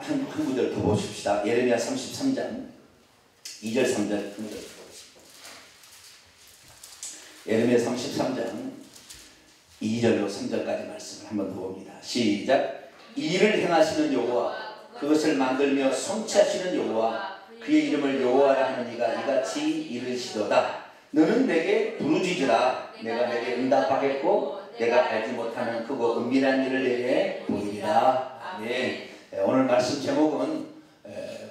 한 구절 더 보십시다. 예레미야 33장 2절 3절 한 구절. 예레미야 33장 2절로 3절까지 말씀을 한번 더 봅니다. 시작. 일을 행하시는 여호와 그것을 만들며 성취하시는 여호와 그의 이름을 여호와라 하는 이가 이같이 이르시도다. 너는 내게 부르짖으라. 내가 내게 응답하겠고 내가 알지 못하는 크고 은밀한 일을 내게 보이리라. 아멘. 오늘 말씀 제목은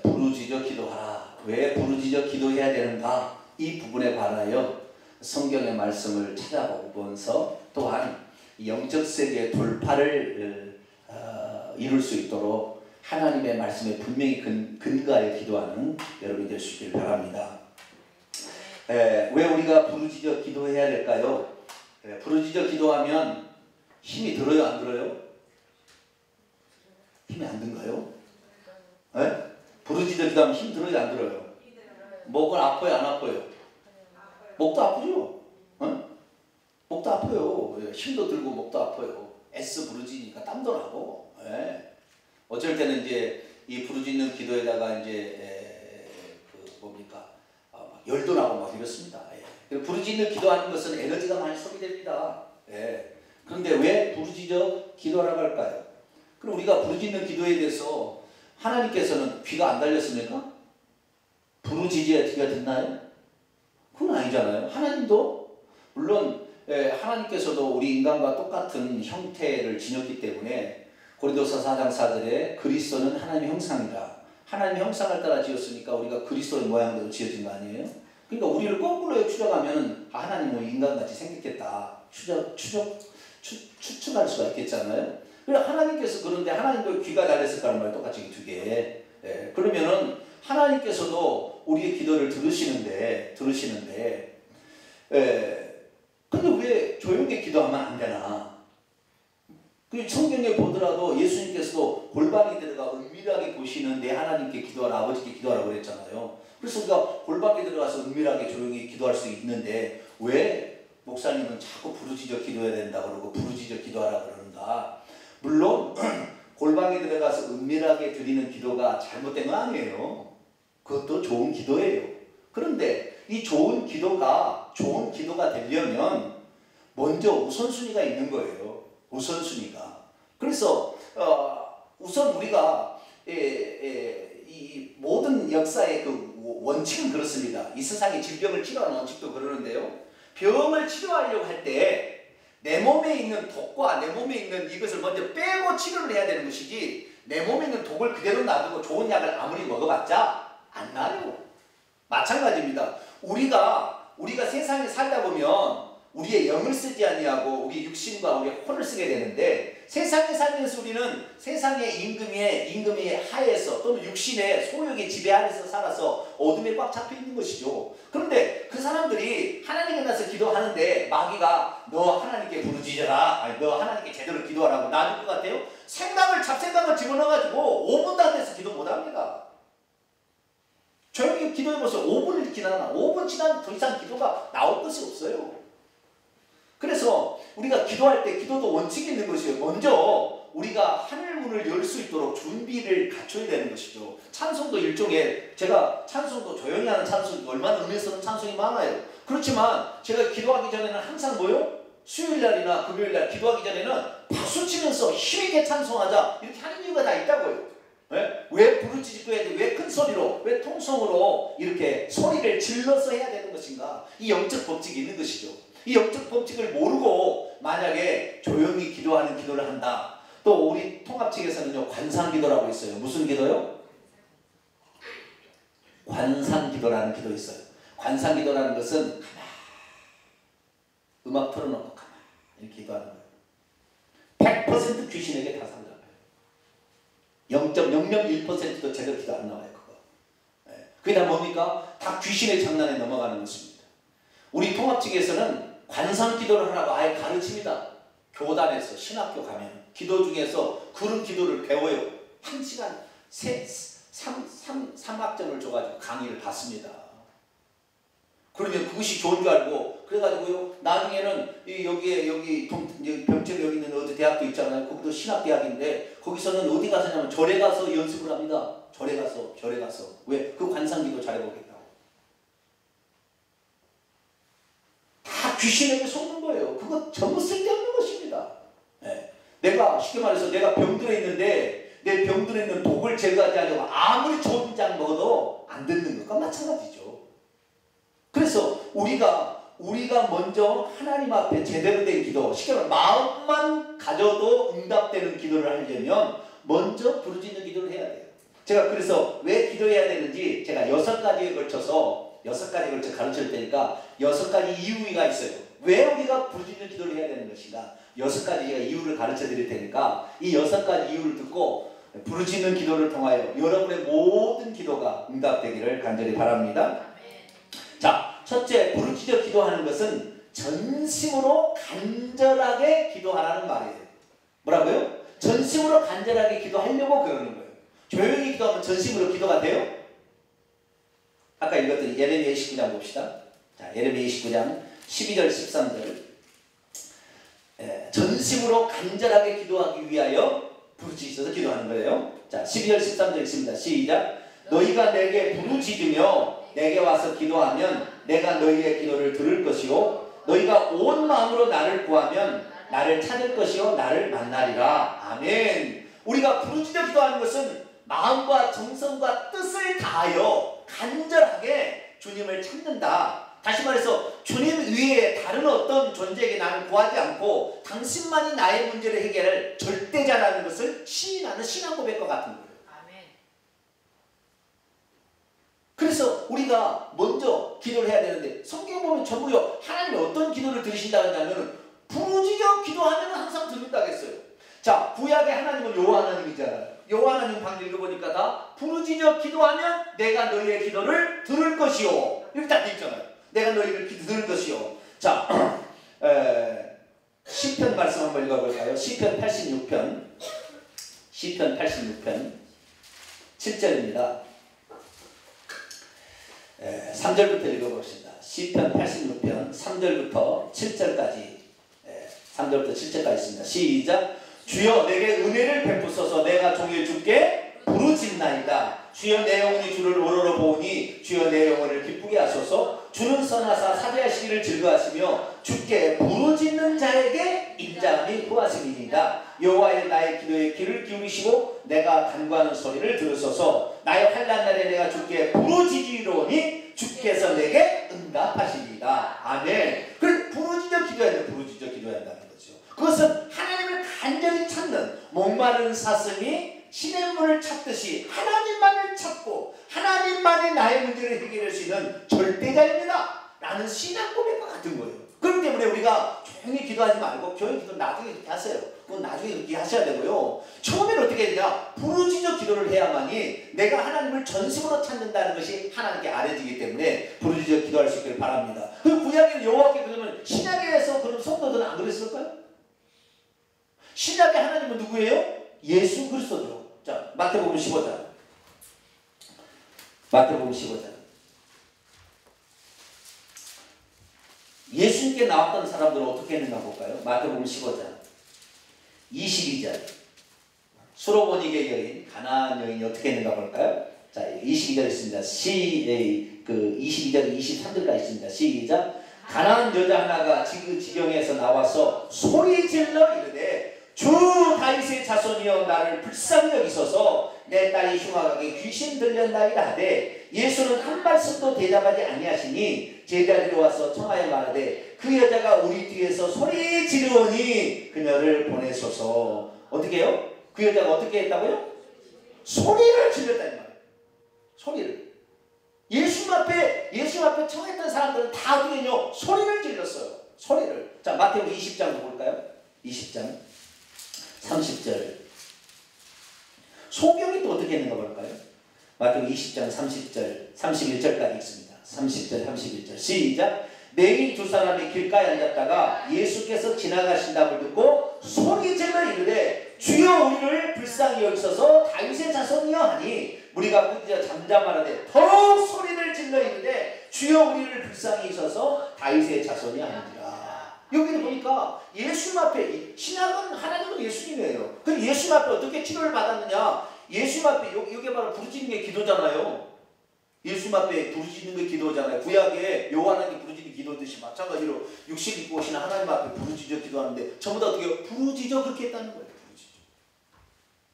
부르짖어 기도하라. 왜 부르짖어 기도해야 되는가? 이 부분에 관하여 성경의 말씀을 찾아보면서 또한 영적 세계의 돌파를 이룰 수 있도록 하나님의 말씀에 분명히 근거하여 기도하는 여러분이 될 수 있길 바랍니다. 왜 우리가 부르짖어 기도해야 될까요? 부르짖어 기도하면 힘이 들어요, 안 들어요? 힘이 안 든가요? 부르짖어 기도하면 힘 들어요, 안 들어요? 목은 아파요, 안 아파요? 목도 아프죠? 목도 아파요. 힘도 들고 목도 아파요. 애써 부르짖으니까 땀도 나고. 어쩔 때는 이제 이 부르짖는 기도에다가 이제 열도 나고 막 이렇습니다. 부르짖는 기도하는 것은 에너지가 많이 소비됩니다. 그런데 왜 부르짖어 기도하라고 할까요? 그럼 우리가 부르짖는 기도에 대해서 하나님께서는 귀가 안 달렸습니까? 부르짖어야 귀가 듣나요? 그건 아니잖아요. 하나님도 물론 하나님께서도 우리 인간과 똑같은 형태를 지녔기 때문에 고린도서 4장 4절에 그리스도는 하나님의 형상이다. 하나님의 형상을 따라 지었으니까 우리가 그리스도의 모양대로 지어진 거 아니에요? 그러니까 우리를 거꾸로 추적하면 하나님은 인간같이 생겼겠다. 추측할 수가 있겠잖아요. 그러니까 하나님께서 그런데 하나님도 귀가 달렸을까는 말 똑같이 두 개. 그러면은 하나님께서도 우리의 기도를 들으시는데 근데 왜 조용히 기도하면 안 되나? 그 성경에 보더라도 예수님께서도 골방에 들어가 은밀하게 보시는 내 하나님께 기도하라, 아버지께 기도하라고 그랬잖아요. 그래서 우리가 골방에 들어가서 은밀하게 조용히 기도할 수 있는데 왜 목사님은 자꾸 부르짖어 기도해야 된다 그러고 부르짖어 기도하라 그러는가? 물론 골방에 들어가서 은밀하게 드리는 기도가 잘못된 건 아니에요. 그것도 좋은 기도예요. 그런데 이 좋은 기도가 되려면 먼저 우선순위가 있는 거예요. 우선순위가. 그래서 우선 우리가 이 모든 역사의 그 원칙은 그렇습니다. 이 세상의 질병을 치료하는 원칙도 그러는데요. 병을 치료하려고 할 때 내 몸에 있는 독과 내 몸에 있는 이것을 먼저 빼고 치료를 해야 되는 것이지 내 몸에 있는 독을 그대로 놔두고 좋은 약을 아무리 먹어봤자 안 나아요. 마찬가지입니다. 우리가 세상에 살다 보면 우리의 영을 쓰지 아니하고 우리 육신과 우리의 혼을 쓰게 되는데 세상에 살면서 우리는 세상의 임금의 하에서 또는 육신의 소욕의 지배 아래서 살아서 어둠에 꽉 잡혀 있는 것이죠. 그런데 그 사람들이 하나님께 나서 기도하는데 마귀가 너 하나님께 부르짖어라, 너 하나님께 제대로 기도하라고 놔줄 것 같아요? 잡생각을 집어넣어가지고 5분도 안 돼서 기도 못합니다. 조용히 기도해보세요. 5분을 지나나 5분 지나면 더 이상 기도가 나올 것이 없어요. 그래서 우리가 기도할 때 기도도 원칙이 있는 것이에요. 먼저 우리가 하늘문을 열 수 있도록 준비를 갖춰야 되는 것이죠. 찬송도 일종의 제가 찬송도 조용히 하는 찬송이 얼마나 의미 있는 찬송이 많아요. 그렇지만 제가 기도하기 전에는 항상 뭐요? 수요일날이나 금요일날 기도하기 전에는 박수 치면서 힘있게 찬송하자 이렇게 하는 이유가 다 있다고요. 왜 부르짖고 해야 돼? 왜 큰 소리로? 왜 통성으로 이렇게 소리를 질러서 해야 되는 것인가? 이 영적 법칙이 있는 것이죠. 이 영적 법칙을 모르고 만약에 조용히 기도하는 기도를 한다. 또 우리 통합 측에서는요 관상기도라고 있어요. 무슨 기도요? 관상기도라는 기도 있어요. 관상기도라는 것은 음악 틀어놓고 가만히 기도하는 거예요. 100% 귀신에게 다 상담해요. 0.001%도 제대로 기도 안 나와요. 그게 다 뭡니까? 다 귀신의 장난에 넘어가는 것입니다. 우리 통합 측에서는 관상기도를 하라고 아예 가르칩니다. 교단에서 신학교 가면 기도 중에서 그런 기도를 배워요. 1시간 3학점을 줘가지고 강의를 받습니다. 그러면 그것이 좋은 줄 알고 그래가지고요 나중에는 여기 병천에 여기 있는 어디 대학도 있잖아요. 거기도 신학대학인데 거기서는 어디 가서냐면 절에 가서 연습을 합니다. 절에 가서 왜? 그 관상기도 잘해보겠다고. 다 귀신에게 속는 거예요. 그거 전부 쓸데없는 것입니다. 네. 내가 쉽게 말해서 내가 병들어 있는데 내 병들어 있는 독을 제거하지 하려고 아무리 좋은 약 먹어도 안 듣는 것과 마찬가지죠. 그래서 우리가 먼저 하나님 앞에 제대로 된 기도, 쉽게 말해 마음만 가져도 응답되는 기도를 하려면 먼저 부르짖는 기도를 해야 돼요. 제가 그래서 왜 기도해야 되는지 제가 6가지에 걸쳐 가르칠 테니까 6가지 이유가 있어요. 왜 우리가 부르짖는 기도를 해야 되는 것인가? 6가지 제가 이유를 가르쳐 드릴 테니까 이 6가지 이유를 듣고 부르짖는 기도를 통하여 여러분의 모든 기도가 응답되기를 간절히 바랍니다. 자, 첫째, 부르짖어 기도하는 것은 전심으로 간절하게 기도하라는 말이에요. 뭐라고요? 전심으로 간절하게 기도하려고 그러는 거예요. 조용히 기도하면 전심으로 기도가 돼요? 아까 읽었던 예레미야 29장 봅시다. 자, 예레미야 29장 12절 13절. 전심으로 간절하게 기도하기 위하여 부르짖어서 기도하는 거예요. 자, 12절 13절 있습니다. 시작. 너희가 내게 부르짖으며 내게 와서 기도하면 내가 너희의 기도를 들을 것이요 너희가 온 마음으로 나를 구하면 나를 찾을 것이요 나를 만나리라. 아멘. 우리가 부르짖어 기도하는 것은 마음과 정성과 뜻을 다하여 간절하게 주님을 찾는다. 다시 말해서 주님 위에 다른 어떤 존재에게 나는 구하지 않고 당신만이 나의 문제를 해결할 절대자라는 것을 시인하는 신앙 고백과 같은 거예요. 그래서 우리가 먼저 기도를 해야 되는데 성경 보면 전부요 하나님이 어떤 기도를 들으신다고 하냐면 부르짖어 기도하면 항상 들린다고 했어요. 자, 구약의 하나님은 여호와 하나님이잖아요. 여호와 하나님 방금 읽어보니까 다 부르짖어 기도하면 내가 너희의 기도를 들을 것이요 이렇게 딱 돼 있잖아요. 내가 너희를 들을 것이요. 자, 시편 말씀 한번 읽어볼까요? 시편 86편 7절입니다. 3절부터 읽어봅시다. 시편 86편 3절부터 7절까지 3절부터 7절까지 있습니다. 시작. 주여 내게 은혜를 베푸소서. 내가 종일 주께 부르짖나이다. 주여 내 영혼이 주를 오로로 보오니 주여 내 영혼을 기쁘게 하소서. 주는 선하사 사죄하시기를 즐거하시며 주께 부르짖는 자에게 인자함이 구하심이니이다. 여호와여 나의 기도에 귀를 기울이시고 내가 간구하는 소리를 들으소서. 나의 환난 날에 내가 주께 부르짖으리오니 주께서 내게 응답하시리이다. 아멘. 그래서 부르짖어 기도해야 한다는 거죠. 그것은 하나님을 간절히 찾는 목마른 사슴이 시냇물을 찾듯이 하나님만을 찾고 하나님만이 나의 문제를 해결할 수 있는 절대자입니다 라는 신앙 고백과 같은 거예요. 그렇기 때문에 우리가 조용히 기도하지 말고 조용히 기도 나중에 그렇게 하세요. 그건 나중에 그렇게 하셔야 되고요. 처음에는 어떻게 해야 되냐? 부르짖어 기도를 해야만이 내가 하나님을 전심으로 찾는다는 것이 하나님께 알려지기 때문에 부르짖어 기도할 수 있기를 바랍니다. 그 구약의 여호와께 그러면 신약에서 그런 성도들은 안 그랬을까요? 신약의 하나님은 누구예요? 예수 그리스도죠. 자, 마태복음 15장. 예수님께 나왔던 사람들은 어떻게 했는가 볼까요? 마태복음 15장 22절. 수로보니게 여인, 가나안 여인이 어떻게 했는가 볼까요? 자, 22절 있습니다. 22절 23절까지 있습니다. 시작. 가나안 여자 하나가 그 지경에서 나와서 소리 질러 이르되 주 다윗의 자손이여 나를 불쌍히 여기소서. 내 딸이 흉악하게 귀신 들렸나이다 하되 예수는 한 말씀도 대답하지 아니하시니 제자리로 와서 청하여 말하되 그 여자가 우리 뒤에서 소리 지르오니 그녀를 보내소서. 어떻게 해요? 그 여자가 어떻게 했다고요? 소리를 질렀다는 말이에요. 소리를. 예수 앞에 청했던 사람들은 다 어떻게 했냐? 소리를 질렀어요. 소리를. 자, 마태복음 20장 볼까요? 20장 30절. 소경이 또 어떻게 했는가 볼까요? 마태복음 20장 30절 31절까지 있습니다. 30절 31절 시작. 매일 두 사람이 길가에 앉았다가 예수께서 지나가신다고 듣고 소리 질러 이르되 주여 우리를 불쌍히 여기소서 다윗의 자손이여 하니 무리가 꾸짖어 잠잠하라되 더욱 소리를 질러 이르되 주여 우리를 불쌍히 여기셔서 다윗의 자손이 아니라. 여기를 보니까 예수님 앞에, 신약은 하나님은 예수님이에요. 그 예수님 앞에 어떻게 치료를 받았느냐? 예수님 앞에, 여기 바로 부르짖는 게 기도잖아요. 예수님 앞에 부르짖는 게 기도잖아요. 구약에 요한에게 부르짖는 기도듯이 마찬가지로 육신 입고 오시는 하나님 앞에 부르짖어 기도하는데 전부 다 어떻게 부르짖어 그렇게 했다는 거예요. 부르짖어.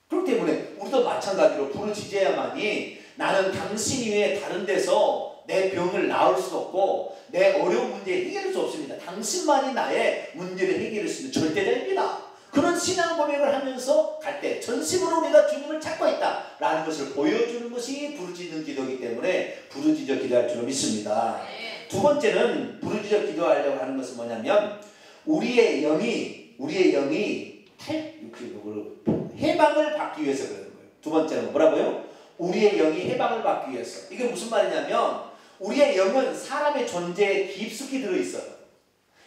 그렇기 때문에 우리도 마찬가지로 부르짖어야만이 나는 당신 이외에 다른 데서 내 병을 나을 수 없고 내 어려운 문제 해결할 수 없습니다. 당신만이 나의 문제를 해결할 수 있는 절대자입니다. 그런 신앙 고백을 하면서 갈 때 전심으로 우리가 주님을 찾고 있다라는 것을 보여주는 것이 부르짖는 기도이기 때문에 부르짖어 기도할 줄 믿습니다. 두 번째는 부르짖어 기도하려고 하는 것은 뭐냐면 우리의 영이 해방을 받기 위해서 그러는 거예요. 두 번째는 뭐라고요? 우리의 영이 해방을 받기 위해서. 이게 무슨 말이냐면 우리의 영은 사람의 존재에 깊숙이 들어있어요.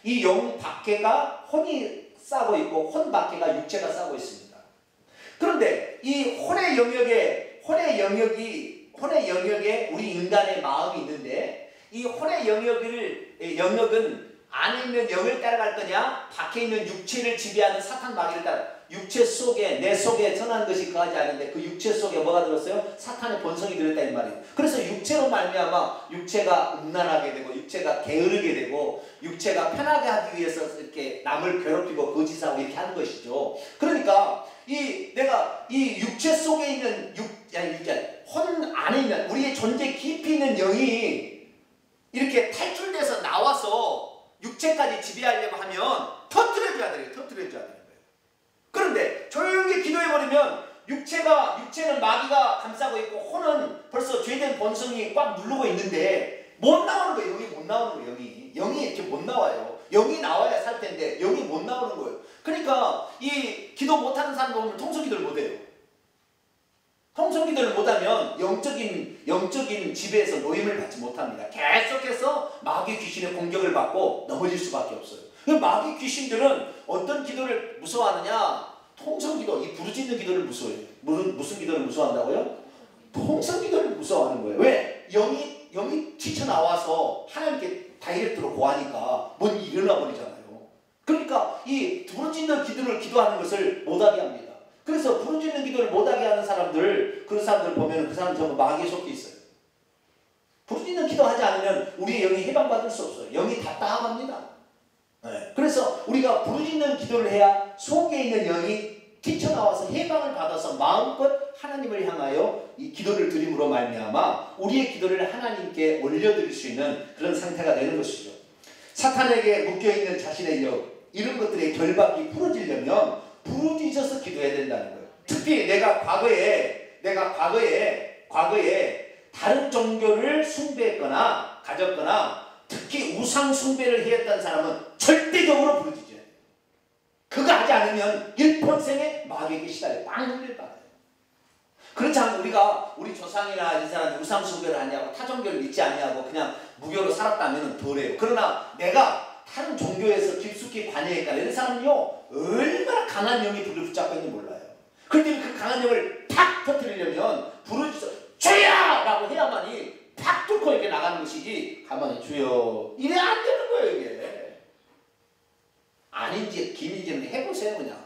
이 영 밖에가 혼이 싸고 있고 혼 밖에가 육체가 싸고 있습니다. 그런데 이 혼의 영역에 우리 인간의 마음이 있는데 이 혼의 영역은 안에 있는 영을 따라갈 거냐 밖에 있는 육체를 지배하는 사탄 마귀를 따라. 육체 속에 내 속에 선한 것이 거하지 않는데 그 육체 속에 뭐가 들었어요? 사탄의 본성이 들었다 이 말이에요. 그래서 육체로 말미암아 육체가 음란하게 되고 육체가 게으르게 되고 육체가 편하게 하기 위해서 이렇게 남을 괴롭히고 거짓하고 이렇게 하는 것이죠. 그러니까 내가 이 육체 속에 있는 혼 안에 있는 우리의 존재 깊이 있는 영이 이렇게 탈출돼서 나와서 육체까지 지배하려고 하면 터뜨려줘야 돼요. 그런데 조용히 기도해버리면 육체는 마귀가 감싸고 있고 혼은 벌써 죄된 본성이 꽉 누르고 있는데 못 나오는 거예요. 영이 못 나오는 거예요. 영이 이렇게 못 나와요. 영이 나와야 살 텐데 영이 못 나오는 거예요. 그러니까 이 기도 못하는 사람 보면 통성기도를 못해요. 통성기도를 못하면 영적인 지배에서 노임을 받지 못합니다. 계속해서 마귀 귀신의 공격을 받고 넘어질 수밖에 없어요. 마귀 귀신들은 어떤 기도를 무서워하느냐? 통성기도, 이 부르짖는 기도를 무서워해요. 무슨 기도를 무서워한다고요? 통성기도를 무서워하는 거예요. 왜? 영이 튀쳐나와서 하나님께 다이렉트로 고하니까 뭔 일이 일어나 버리잖아요. 그러니까 이 부르짖는 기도를 기도하는 것을 못하게 합니다. 그래서 부르짖는 기도를 못하게 하는 그런 사람들 보면 그 사람 전부 마귀에 속해 있어요. 부르짖는 기도하지 않으면 우리의 영이 해방받을 수 없어요. 영이 답답합니다. 그래서 우리가 부르짖는 기도를 해야 속에 있는 영이 튀쳐나와서 해방을 받아서 마음껏 하나님을 향하여 이 기도를 드림으로 말미암아 우리의 기도를 하나님께 올려드릴 수 있는 그런 상태가 되는 것이죠. 사탄에게 묶여있는 자신의 영 이런 것들의 결박이 풀어지려면 부르짖어서 기도해야 된다는 거예요. 특히 내가 과거에 다른 종교를 숭배했거나 가졌거나 특히 우상 숭배를 했던 사람은 절대적으로 부르짖어요. 그거 하지 않으면 일평생에 마귀에게 시달려 빵을 받아요. 그렇지 않고 우리 조상이나 이 사람이 우상 숭배를 하냐고 타 종교를 믿지 않냐고 그냥 무교로 살았다면 덜해요. 그러나 내가 다른 종교에서 깊숙이 관여했거나 이런 사람은요 얼마나 강한 영이 불을 붙잡고 있는지 몰라요. 그런데 그 강한 영을 팍 터뜨리려면 부르짖어 주여! 라고 해야만이 팍 뚫고 이렇게 나가는 것이지 가만히 주여 이래 안 되는 거예요. 이게 아닌지 김인지는 해보세요. 그냥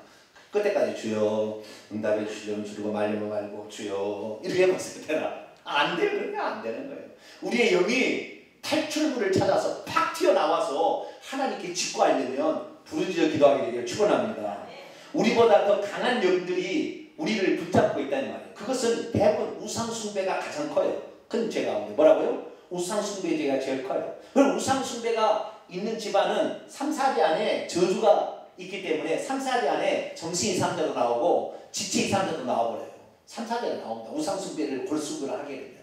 그때까지 주여 응답해 주시려면 주고 말려면 말고 주여 이렇게 해봤을 때나 안 돼요. 그러면 안 되는 거예요. 우리의 영이 탈출구를 찾아서 팍 튀어나와서 하나님께 직구하려면 부르짖어 기도하게 되기를 축원합니다. 우리보다 더 강한 영들이 우리를 붙잡고 있다는 말이에요. 그것은 대부분 우상숭배가 가장 커요. 큰 죄가 뭐라고요? 우상숭배 죄가 제일 커요. 그럼 우상숭배가 있는 집안은 3, 4대 안에 저주가 있기 때문에 3, 4대 안에 정신 이상자도 나오고 지체 이상자도 나와버려요. 3, 4대가 나옵니다. 우상숭배를 골수를 하게 되면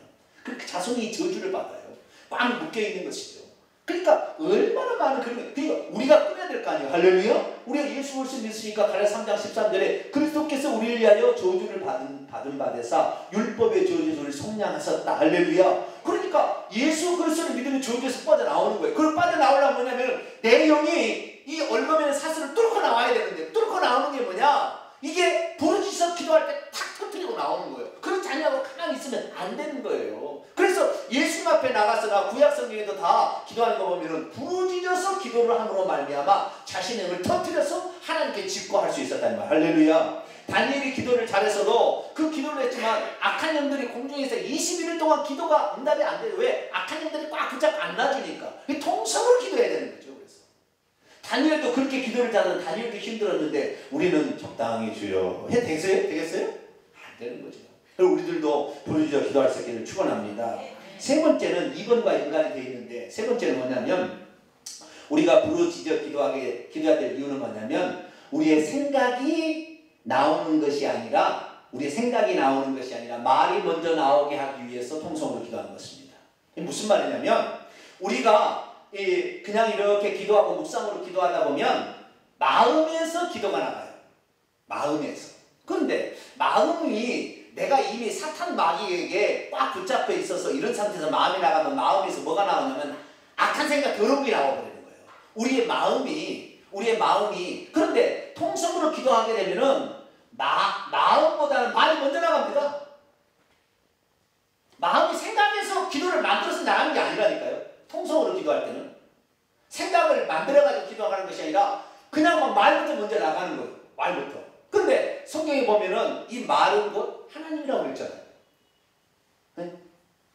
그렇게 자손이 저주를 받아요. 꽉 묶여있는 것이죠. 그러니까 얼마나 많은 그러니까 우리가 끊어야 될 거 아니에요. 할렐루야. 우리가 예수 그리스도 믿으니까 갈라디아 3장 13절에 그리스도께서 우리를 위하여 저주를 받은 바되사 율법의 저주를 속량하셨다. 할렐루야. 그러니까 예수 그리스도를 믿으면 저주에서 빠져나오는 거예요. 그걸 빠져나오려면 뭐냐면 내 영이 이 얼마면 사슬을 뚫고 나와야 되는데 뚫고 나오는 게 뭐냐? 이게 부르짖어서 기도할 때 탁 터뜨리고 나오는 거예요. 그렇지 않냐고 가만히 있으면 안 되는 거예요. 그래서 예수 주님 앞에 나가서나 구약 성경에도 다 기도하는 거 보면은 부르짖어서 기도를 함으로 말미암아 자신의 힘을 터뜨려서 하나님께 직구할 수 있었다는 말. 할렐루야. 다니엘이 기도를 잘해서도 그 기도를 했지만 악한 영들이 공중에서 21일 동안 기도가 응답이 안 돼요. 왜? 악한 영들이 꽉 붙잡고 안 놔주니까. 통성으로 기도해야 되는 거죠. 그래서 다니엘도 그렇게 기도를 잘하는 다니엘도 힘들었는데 우리는 적당히 주여 해 되겠어요? 안 되는 거죠. 그리고 우리들도 부르짖어 기도할 수 있기를 축원합니다. 세 번째는 2번과 연관이 되어 있는데, 세 번째는 뭐냐면 우리가 부르짖어 기도해야 될 이유는 뭐냐면 우리의 생각이 나오는 것이 아니라 말이 먼저 나오게 하기 위해서 통성으로 기도하는 것입니다. 무슨 말이냐면 우리가 그냥 이렇게 기도하고 묵상으로 기도하다 보면 마음에서 기도가 나가요. 마음에서. 그런데 마음이 내가 이미 사탄 마귀에게 꽉 붙잡혀 있어서 이런 상태에서 마음이 나가면 마음에서 뭐가 나오냐면 악한 생각, 더러운 게 나와버리는 거예요. 우리의 마음이 그런데 통성으로 기도하게 되면은 마음보다는 말이 먼저 나갑니다. 마음이 생각해서 기도를 만들어서 나가는 게 아니라니까요. 통성으로 기도할 때는 생각을 만들어가지고 기도하는 것이 아니라 그냥 막 말부터 먼저 나가는 거예요. 말부터. 근데 성경에 보면은 이 말은 곧 하나님이라고 그랬잖아요. 네?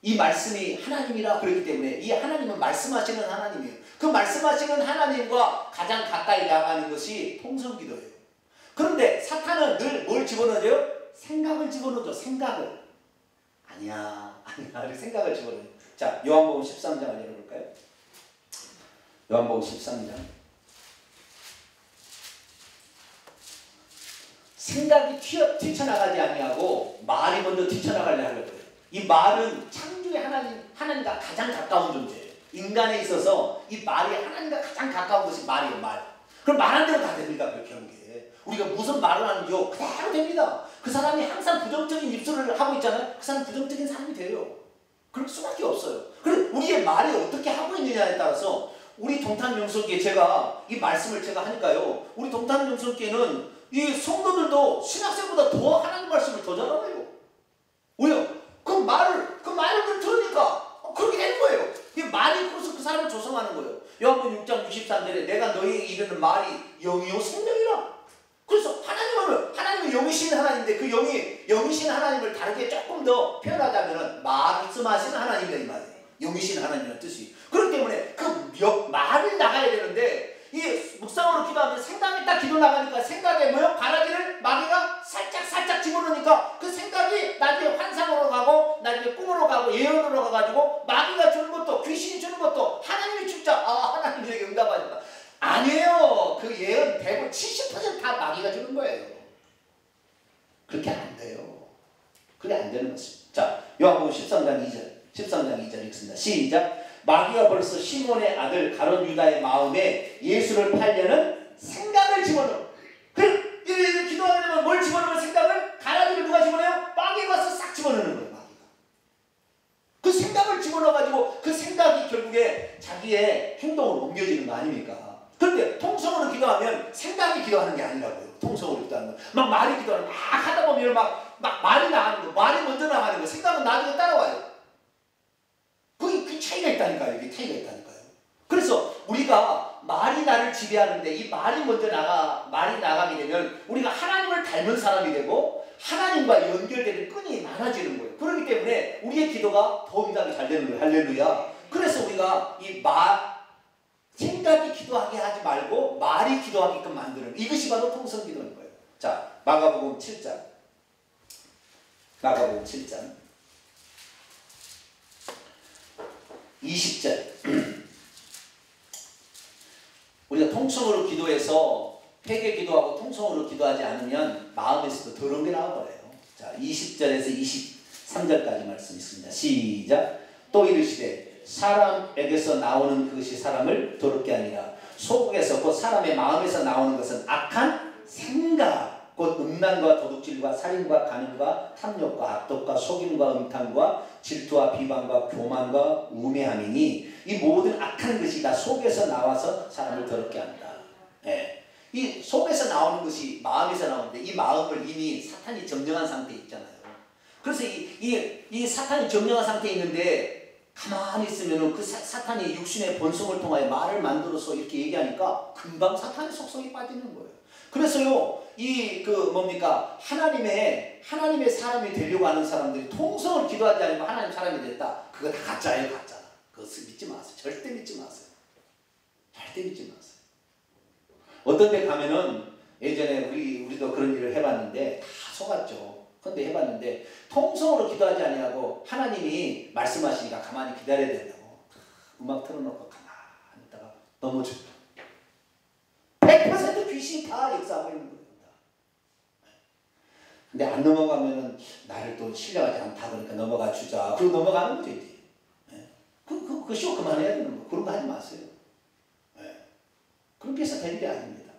이 말씀이 하나님이라 그랬기 때문에 이 하나님은 말씀하시는 하나님이에요. 그 말씀하시는 하나님과 가장 가까이 나가는 것이 통성기도예요. 그런데 사탄은 늘 뭘 집어넣어요? 생각을 집어넣어줘. 생각을. 아니야. 생각을 집어넣어요. 자, 요한복음 13장을 열어볼까요? 요한복음 13장. 생각이 뛰쳐나가지 아니하고 말이 먼저 뛰쳐나가려 하려고 해요. 이 말은 창조의 하나님과 가장 가까운 존재예요. 인간에 있어서 이 말이 하나님과 가장 가까운 것이 말이에요. 말. 그럼 말한 대로 다 됩니다. 그렇게 하는 게. 우리가 무슨 말을 하는지요? 그대로 됩니다. 그 사람이 항상 부정적인 입술을 하고 있잖아요. 그 사람은 부정적인 사람이 돼요. 그럴 수밖에 없어요. 그래 우리의 말이 어떻게 하고 있느냐에 따라서 우리 동탄명성교회 제가 이 말씀을 제가 하니까요. 우리 동탄명성교회는 이 성도들도 신학생보다 더 하나님 말씀을 더 잘 알아요. 왜요? 그 말을 들으니까 그렇게 되는 거예요. 이 말이 그래서 그 사람을 조성하는 거예요. 요한복음 6장 63절에 내가 너희에게 이르는 말이 영이요 생명이라. 그래서 하나님은 영이신 하나님인데 그 영이신 하나님을 다르게 조금 더 표현하자면 말씀하시는 하나님이다 이 말이에요. 영이신 하나님이라는 뜻이. 그렇기 때문에 그 말을 나가야 되는데 이 묵상으로 기도하면 생각이 딱 기도 나가니까 생각에 뭐요? 바라기를 마귀가 살짝 집어넣으니까 그 생각이 나중에 환상으로 가고 나중에 꿈으로 가고 예언으로 가가지고 마귀가 주는 것도 귀신이 주는 것도 하나님이 진짜 하나님에게 응답하니까 아니에요. 그 예언 대부분 70%다 마귀가 주는 거예요. 그렇게 안 돼요. 그게 안 되는 것입니다. 자, 요한복음 13장 2절 읽습니다. 시작. 마귀가 벌써 시몬의 아들 가룟 유다의 마음에 예수를 팔려는 생각을 집어넣어. 그래 기도하려면 뭘 집어넣으면 생각을 가라지를 누가 집어넣어요? 마귀가 와서 싹 집어넣는 거예요. 마귀가. 그 생각을 집어넣어가지고 그 생각이 결국에 자기의 행동으로 옮겨지는 거 아닙니까? 그런데 통성으로 기도하면 생각이 기도하는 게 아니라고요. 통성으로 기도하는 거. 막 말이 기도하는 거. 막 하다 보면 막 말이 나가는 거. 말이 먼저 나가는 거. 생각은 나중에 따라와요. 그 차이가 있다니까요. 이게 차이가 있다니까요. 그래서 우리가 말이 나를 지배하는데 이 말이 나가게 되면 우리가 하나님을 닮은 사람이 되고 하나님과 연결되는 끈이 많아지는 거예요. 그렇기 때문에 우리의 기도가 더 응답이 잘 되는 거예요. 할렐루야. 그래서 우리가 생각이 기도하게 하지 말고 말이 기도하게끔 만드는 이것이 바로 통성 기도인 거예요. 자, 마가복음 7장. 마가복음 7장 20절. 우리가 통성으로 기도해서 회개 기도하고 통성으로 기도하지 않으면 마음에서도 더러운 게 나와버려요. 자, 20절에서 23절까지 말씀 있습니다. 시작. 또 이르시되 사람에게서 나오는 그것이 사람을 더럽게 하니라. 속에서 곧 사람의 마음에서 나오는 것은 악한 생각 곧 음란과 도둑질과 살인과 간음과 탐욕과 악독과 속임과 음탕과 질투와 비방과 교만과 우매함이니 이 모든 악한 것이 다 속에서 나와서 사람을 더럽게 한다. 네. 이 속에서 나오는 것이 마음에서 나오는데 이 마음을 이미 사탄이 점령한 상태에 있잖아요. 그래서 이 사탄이 점령한 상태에 있는데 가만히 있으면은 그 사탄이 육신의 본성을 통하여 말을 만들어서 이렇게 얘기하니까 금방 사탄의 속성이 빠지는 거예요. 그래서요, 하나님의 사람이 되려고 하는 사람들이 통성을 기도하지 않으면 하나님 사람이 됐다. 그거 다 가짜예요, 가짜. 그거 믿지 마세요. 절대 믿지 마세요. 절대 믿지 마세요. 어떤 데 가면은 예전에 우리도 그런 일을 해봤는데 다 속았죠. 근데 해봤는데 통성으로 기도하지 아니하고 하나님이 말씀하시니까 가만히 기다려야 된다고. 음악 틀어놓고 가만히 있다가 넘어집니다. 100% 귀신이 다 역사하고 있는 거예요. 근데 안 넘어가면은 나를 또 신뢰하지 않다 그러니까 넘어가 주자. 그리고 넘어가는 거죠 이제. 그 쇼 그만해야 되는 거. 그런 거 하지 마세요. 그렇게 해서 될 일이 아닙니다.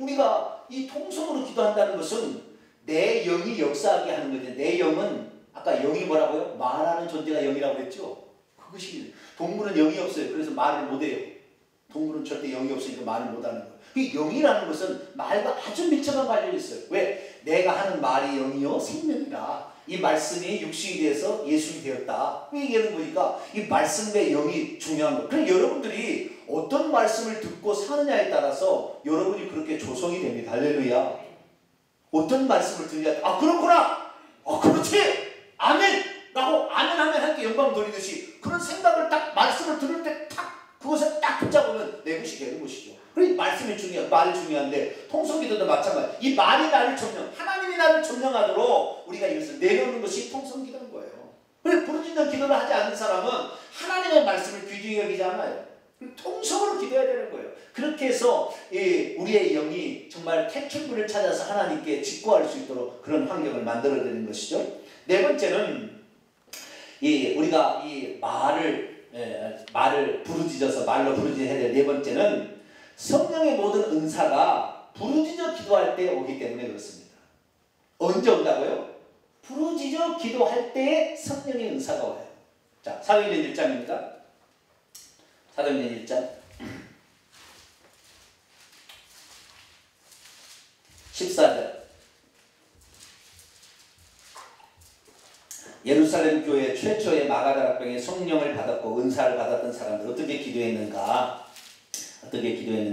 우리가 이 통성으로 기도한다는 것은 내 영이 역사하게 하는 거죠. 내 영은 아까 영이 뭐라고요? 말하는 존재가 영이라고 했죠. 그것이 동물은 영이 없어요. 그래서 말을 못해요. 동물은 절대 영이 없으니까 말을 못하는 거예요. 이 영이라는 것은 말과 아주 밀접한 관련이 있어요. 왜? 내가 하는 말이 영이요 생명이라. 이 말씀이 육신이 되어서 예수이 되었다. 그 얘기하는 거니까 이 말씀의 영이 중요한 거예요. 그럼 여러분들이 어떤 말씀을 듣고 사느냐에 따라서 여러분이 그렇게 조성이 됩니다. 할렐루야. 어떤 말씀을 들으냐. 아 그렇구나. 그렇지. 아멘. 라고 아멘 할 때 영광 돌리듯이 그런 생각을 딱 말씀을 들을 때 딱 그것을 딱 붙잡으면 내 것이 되는 것이죠. 그러니 말씀이 중요해. 말이 중요한데 통성기도도 마찬가지. 이 말이 나를 점령, 하나님이 나를 점령하도록 우리가 이것을 내려놓는 것이 통성기도인 거예요. 그래서 부르짖는 기도를 하지 않는 사람은 하나님의 말씀을 귀중히 여기지 않아요. 통성으로 기도해야 되는 거예요. 그렇게 해서 우리의 영이 정말 태출구를 찾아서 하나님께 직구할 수 있도록 그런 환경을 만들어내는 것이죠. 네 번째는 우리가 이 말을 부르짖어서 말로 부르짖어야 될 네 번째는 성령의 모든 은사가 부르짖어 기도할 때 오기 때문에 그렇습니다. 언제 온다고요? 부르짖어 기도할 때에 성령의 은사가 와요. 자, 사도행전 1장입니다. 사도행전 1장 14절. 예루살렘 교회 최초의 마가다락방에 성령을 받았고 은사를 받았던 사람들 어떻게 기도했는가?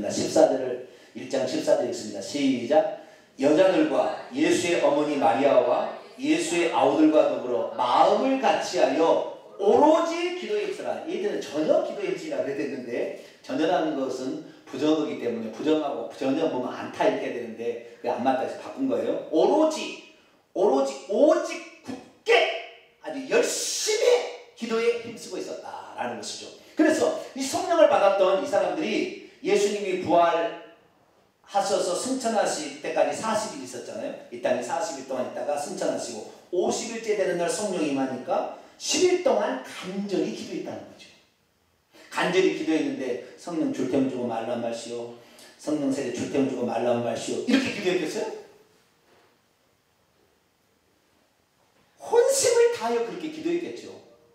14절을 1장 14절 읽습니다. 시작. 여자들과 예수의 어머니 마리아와 예수의 아우들과 더불어 마음을 같이하여 오로지 기도에 힘쓰라. 얘들은 전혀 기도에 힘쓰라 그랬는데 전혀라는 것은 부정어기 때문에 부정하고 전혀 보면 안타 이렇게 해야 되는데 그게 안 맞다 해서 바꾼 거예요. 오직 굳게 아주 열심히 기도에 힘쓰고 있었다라는 것이죠. 그래서 이 성령을 받았던 이 사람들이 예수님이 부활하셔서 승천하실 때까지 40일 있었잖아요. 이 땅에 40일 동안 있다가 승천하시고 50일째 되는 날 성령이 임하니까 10일 동안 간절히 기도했다는 거죠. 간절히 기도했는데 성령 줄템 주고 말란 말시오. 성령 세례 줄템 주고 말란 말시오. 이렇게 기도했겠어요? 혼심을 다하여 그렇게 기도했겠죠.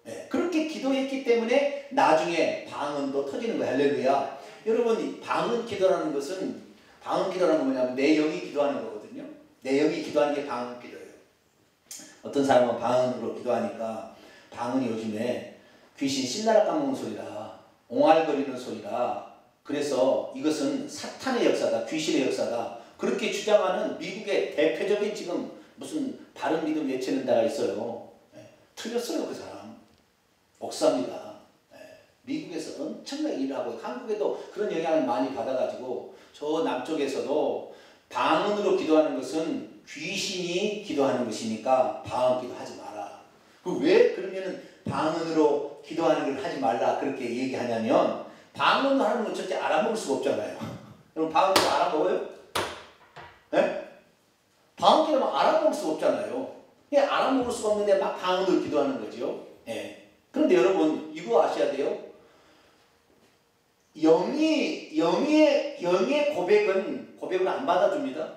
네, 그렇게 기도했기 때문에 나중에 방언도 터지는 거예요. 할렐루야. 여러분 방언 기도라는 것은 방언 기도라는 건 뭐냐면 내 영이 기도하는 거거든요. 내 영이 기도하는 게 방언 기도예요. 어떤 사람은 방언으로 기도하니까 방언이 요즘에 귀신 신나라 까먹는 소리라 옹알거리는 소리라 그래서 이것은 사탄의 역사다. 귀신의 역사다. 그렇게 주장하는 미국의 대표적인 지금 무슨 바른 믿음 외치는 데가 있어요. 틀렸어요. 그 사람. 목사입니다. 미국에서 엄청나게 일을 하고 한국에도 그런 영향을 많이 받아가지고 저 남쪽에서도 방언으로 기도하는 것은 귀신이 기도하는 것이니까 방언 기도하지 마라. 왜 그러면은 방언으로 기도하는 걸 하지 말라 그렇게 얘기하냐면 방언을 하는 건 절대 알아먹을 수가 없잖아요. 여러분 방언 기도 알아먹어요? 네? 방언 기도는 알아먹을 수가 없잖아요. 알아먹을 수가 없는데 막 방언으로 기도하는 거죠. 네. 그런데 여러분 이거 아셔야 돼요. 영의 고백을 안 받아줍니다.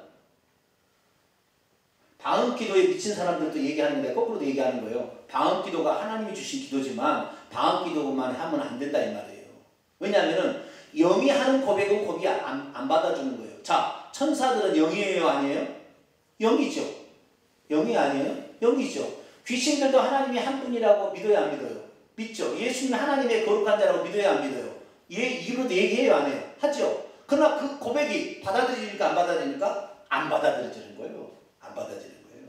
방언 기도에 미친 사람들도 얘기하는데 거꾸로도 얘기하는 거예요. 방언 기도가 하나님이 주신 기도지만 방언 기도만 하면 안 된다 이 말이에요. 왜냐하면 영이 하는 고백은 고백이 안 받아주는 거예요. 자, 천사들은 영이에요 아니에요? 영이죠. 영이 아니에요? 영이죠. 귀신들도 하나님이 한 분이라고 믿어야 안 믿어요? 믿죠. 예수님 하나님의 거룩한 자라고 믿어야 안 믿어요? 입으로도 얘기해요, 안 해요? 하죠. 그러나 그 고백이 받아들이니까 안 받아들이니까 안 받아들여지는 거예요. 안 받아들이는 거예요.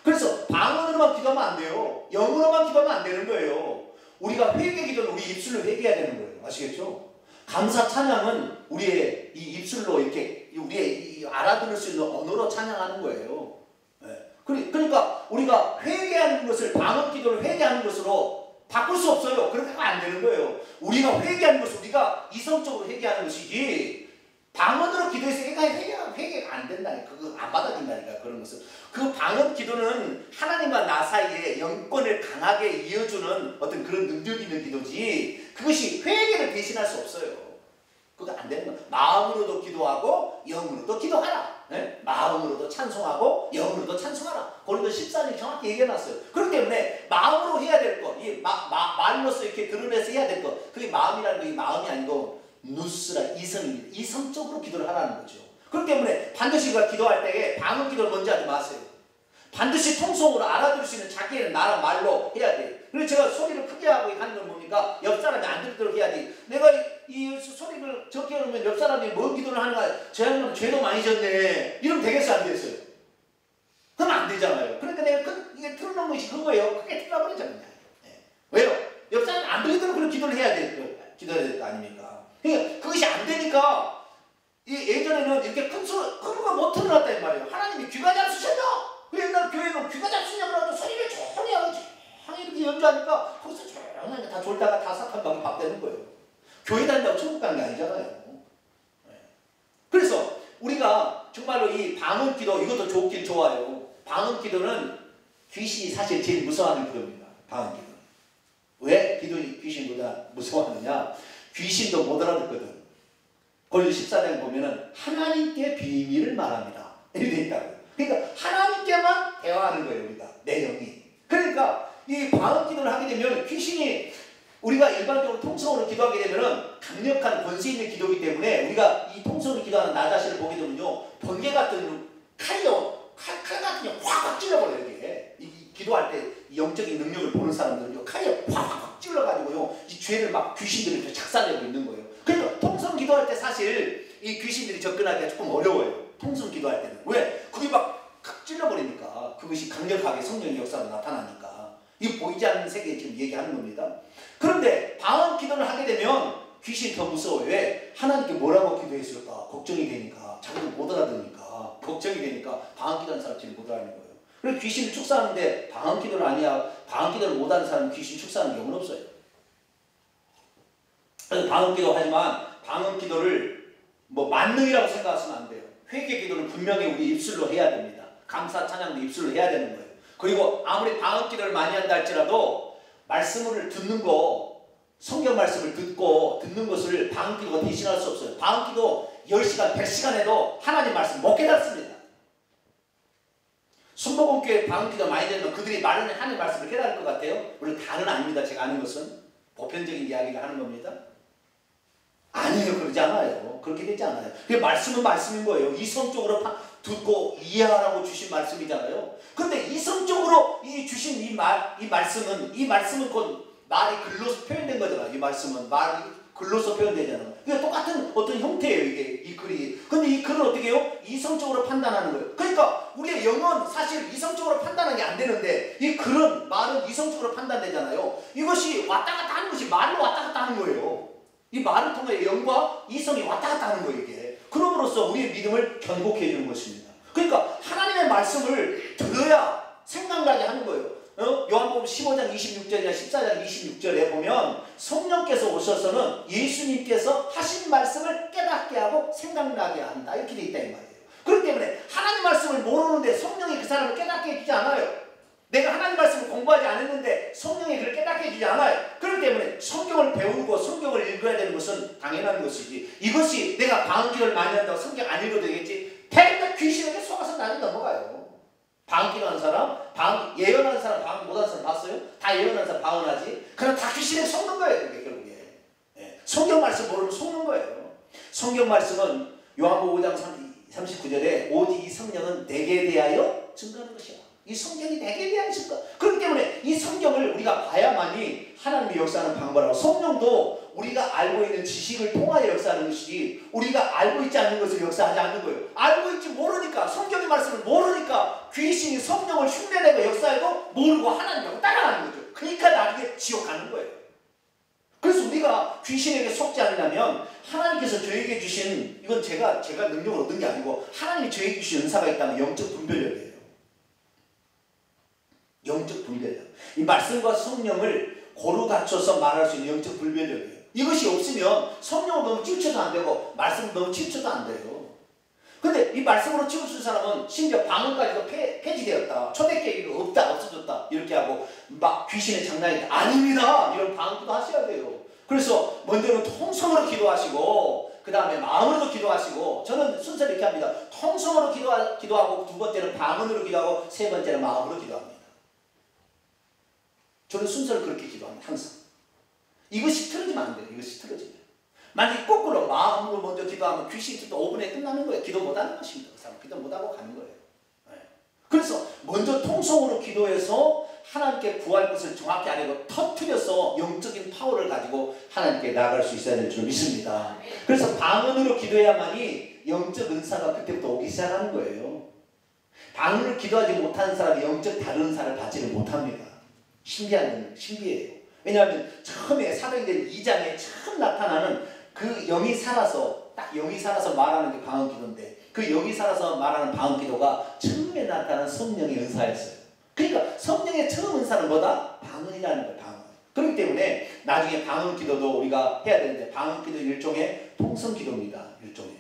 그래서 방언으로만 기도하면 안 돼요. 영으로만 기도하면 안 되는 거예요. 우리가 회개 기도는 우리 입술로 회개해야 되는 거예요. 아시겠죠? 감사 찬양은 우리의 이 입술로 이렇게 우리의 이 알아들을 수 있는 언어로 찬양하는 거예요. 네. 그러니까 우리가 회개하는 것을 방언 기도를 회개하는 것으로 바꿀 수 없어요. 그렇게 하면 안 되는 거예요. 우리가 회개하는 것을 우리가 이성적으로 회개하는 것이지 방언으로 기도해서 회개가 안 된다니까. 그거 안 받아준다니까. 그런 것은. 그 방언 기도는 하나님과 나 사이에 영권을 강하게 이어주는 어떤 그런 능력이 있는 기도지 그것이 회개를 대신할 수 없어요. 그거 안 되는 거야. 마음으로도 기도하고 영으로도 기도하라. 네? 마음으로도 찬송하고 영으로도 찬송하라. 고린도 14장에 정확히 얘기해놨어요. 그렇기 때문에 마음으로 해야 될 것, 말로서 이렇게 드러내서 해야 될 것, 그게 마음이라는 게 마음이 아니고 누스라 이성입니다. 이성적으로 기도를 하라는 거죠. 그렇기 때문에 반드시 우리가 기도할 때에 방언 기도를 먼저 하지 마세요. 반드시 통성으로 알아들을 수 있는 자기의 나라 말로 해야 돼요. 그래서 제가 소리를 크게 하고 하는 걸 보니까 옆 사람이 안 들도록 해야지. 내가 이 소리를 적게 해놓으면 옆 사람이 뭔 기도를 하는가, 저 양반은 죄도 많이 졌네. 이러면 되겠어요, 안 되겠어요? 그러면 안 되잖아요. 그러니까 내가 이게 틀어놓은 것이 그거예요. 크게 틀어버리잖아요. 네. 왜요? 옆 사람이 안 들리도록 그런 기도를 해야 기도해야 될 거 아닙니까? 그러니까 그것이 안 되니까 예전에는 이렇게 큰 거 못 틀어놨단 말이에요. 하나님이 귀가 잡수셨냐? 옛날 교회는 귀가 잡수냐 그러고 소리를 조용히 하고 조용히 이렇게 연주하니까 거기서 조용히 다 졸다가 다 사탄 방에 밥 되는 거예요. 교회 다닌다고 천국 가는 게 아니잖아요. 네. 그래서 우리가 정말로 이 방언 기도 이것도 좋긴 좋아요. 방언 기도는 귀신이 사실 제일 무서워하는 기도입니다. 방언 기도. 왜 귀신보다 무서워하느냐? 귀신도 못 알아듣거든. 고린도 14장에 보면은 하나님께 비밀을 말합니다. 이렇게 돼 있다고요. 그러니까 하나님께만 대화하는 거예요, 우리가. 내용이. 그러니까 이 방언 기도를 하게 되면 귀신이 우리가 일반적으로 통성으로 기도하게 되면은 강력한 권세 있는 기도이기 때문에 우리가 이 통성으로 기도하는 나 자신을 보게 되면요, 번개 같은 칼 같은 게 확 찔러버려요, 이게. 기도할 때 영적인 능력을 보는 사람들은요, 칼이 확 찔러가지고요, 이 죄를 막 귀신들이 작살내고 있는 거예요. 그러니까 통성 기도할 때 사실 이 귀신들이 접근하기가 조금 어려워요. 통성 기도할 때는. 왜? 그게 막 찔러버리니까. 그것이 강력하게 성령의 역사로 나타나니까. 이거 보이지 않는 세계에 지금 얘기하는 겁니다. 그런데 방언 기도를 하게 되면 귀신이 더 무서워요. 왜? 하나님께 뭐라고 기도했을까? 걱정이 되니까. 자기도 못 알아듣니까. 걱정이 되니까 방언 기도하는 사람 지금 못 알아듣는 거예요. 그래서 귀신을 축사하는데 방언 기도를 아니야. 방언 기도를 못하는 사람은 귀신 축사하는 경우는 없어요. 그래서 방언 기도 하지만 방언 기도를 뭐 만능이라고 생각하시면 안 돼요. 회개 기도를 분명히 우리 입술로 해야 됩니다. 감사 찬양도 입술로 해야 되는 거예요. 그리고 아무리 방언 기도를 많이 한다 할지라도 말씀을 듣는 거, 성경 말씀을 듣는 것을 방언 기도가 대신할 수 없어요. 방언 기도 10시간, 100시간 해도 하나님 말씀 못 깨닫습니다. 순복음교회 방언 기도 많이 되면 그들이 말하는 하나님 말씀을 깨달을 것 같아요? 물론 다는 아닙니다. 제가 아는 것은 보편적인 이야기를 하는 겁니다. 아니에요. 그러지 않아요. 그렇게 되지 않아요. 그 말씀은 말씀인 거예요. 이성적으로 듣고 이해하라고 주신 말씀이잖아요. 그런데 이성적으로 주신 이 말씀은 곧 말이 글로서 표현된 거잖아요. 이 말씀은 말이 글로서 표현되잖아요. 이게 똑같은 어떤 형태예요. 이 글이. 근데 이 글은 어떻게 해요? 이성적으로 판단하는 거예요. 그러니까 우리의 영은 사실 이성적으로 판단하기 안 되는데 이 글은 말은 이성적으로 판단되잖아요. 이것이 왔다 갔다 하는 것이 말로 왔다 갔다 하는 거예요. 이 말을 통해 영과 이성이 왔다 갔다 하는 거예요, 이게. 그럼으로써 우리의 믿음을 견고케 해주는 것입니다. 그러니까 하나님의 말씀을 들어야 생각나게 하는 거예요. 요한복음 15장 26절이나 14장 26절에 보면 성령께서 오셔서는 예수님께서 하신 말씀을 깨닫게 하고 생각나게 한다. 이렇게 돼 있다 이 말이에요. 그렇기 때문에 하나님 말씀을 모르는데 성령이 그 사람을 깨닫게 해주지 않아요. 내가 하나님 말씀을 공부하지 않았는데 성령이 그를 깨닫게 해주지 않아요. 그렇기 때문에 성경을 배우고 성경을 읽어야 되는 것은 당연한 것이지, 이것이 내가 방언 기도를 많이 한다고 성경 안 읽어도 되겠지, 대부분 귀신에게 속아서 나중에 넘어가요. 방언 기도하는 사람, 예언하는 사람, 방언 못하는 사람 봤어요? 다 예언하는 사람 방언하지. 그럼 다 귀신에게 속는 거예요. 그게 결국에. 성경 말씀 모르면 속는 거예요. 성경 말씀은 요한복음 5장 39절에 오직 이 성령은 내게 대하여 증거하는 것이야. 이 성경이 내게 대한 증거. 그렇기 때문에 이 성경을 우리가 봐야만이 하나님의 역사하는 방법이라고. 성령도 우리가 알고 있는 지식을 통하여 역사하는 것이지 우리가 알고 있지 않는 것을 역사하지 않는 거예요. 알고 있지 모르니까, 성경의 말씀을 모르니까 귀신이 성령을 흉내내고 역사해도 모르고 하나님하고 따라가는 거죠. 그러니까 나중에 지옥 가는 거예요. 그래서 우리가 귀신에게 속지 않으려면 하나님께서 저에게 주신, 이건 제가 능력을 얻은 게 아니고 하나님이 저에게 주신 은사가 있다면 영적 분별력이에요. 영적 분별력. 이 말씀과 성령을 고루 갖춰서 말할 수 있는 영적 분별력이에요. 이것이 없으면 성령을 너무 치우쳐도 안 되고 말씀을 너무 치우쳐도 안 돼요. 근데 이 말씀으로 치우친 사람은 심지어 방언까지도 폐지되었다. 초대교회가 없다, 없어졌다 이렇게 하고 막 귀신의 장난이 아닙니다. 이런 방언도 하셔야 돼요. 그래서 먼저는 통성으로 기도하시고 그 다음에 마음으로도 기도하시고, 저는 순서를 이렇게 합니다. 통성으로 기도하고 두 번째는 방언으로 기도하고 세 번째는 마음으로 기도합니다. 저는 순서를 그렇게 기도합니다. 항상. 이것이 틀어지면 안 돼요. 이것이 틀어지면. 만약에 거꾸로 마음으로 먼저 기도하면 귀신이 또 5분에 끝나는 거예요. 기도 못하는 것입니다. 그 사람 기도 못하고 가는 거예요. 네. 그래서 먼저 통성으로 기도해서 하나님께 구할 것을 정확히 알고 터뜨려서 영적인 파워를 가지고 하나님께 나아갈 수 있어야 될 줄 믿습니다. 그래서 방언으로 기도해야만이 영적 은사가 그때부터 오기 시작하는 거예요. 방언으로 기도하지 못하는 사람이 영적 다른 은사를 받지를 못합니다. 신비해요. 왜냐하면 처음에 사도행전 2장에 처음 나타나는 그 영이 살아서, 딱 영이 살아서 말하는 게 방언 기도인데, 그 영이 살아서 말하는 방언 기도가 처음에 나타난 성령의 은사였어요. 그러니까 성령의 처음 은사는 뭐다? 방언이라는 거예요. 방언. 그렇기 때문에 나중에 방언 기도도 우리가 해야 되는데, 방언 기도 일종의 통성 기도입니다. 일종의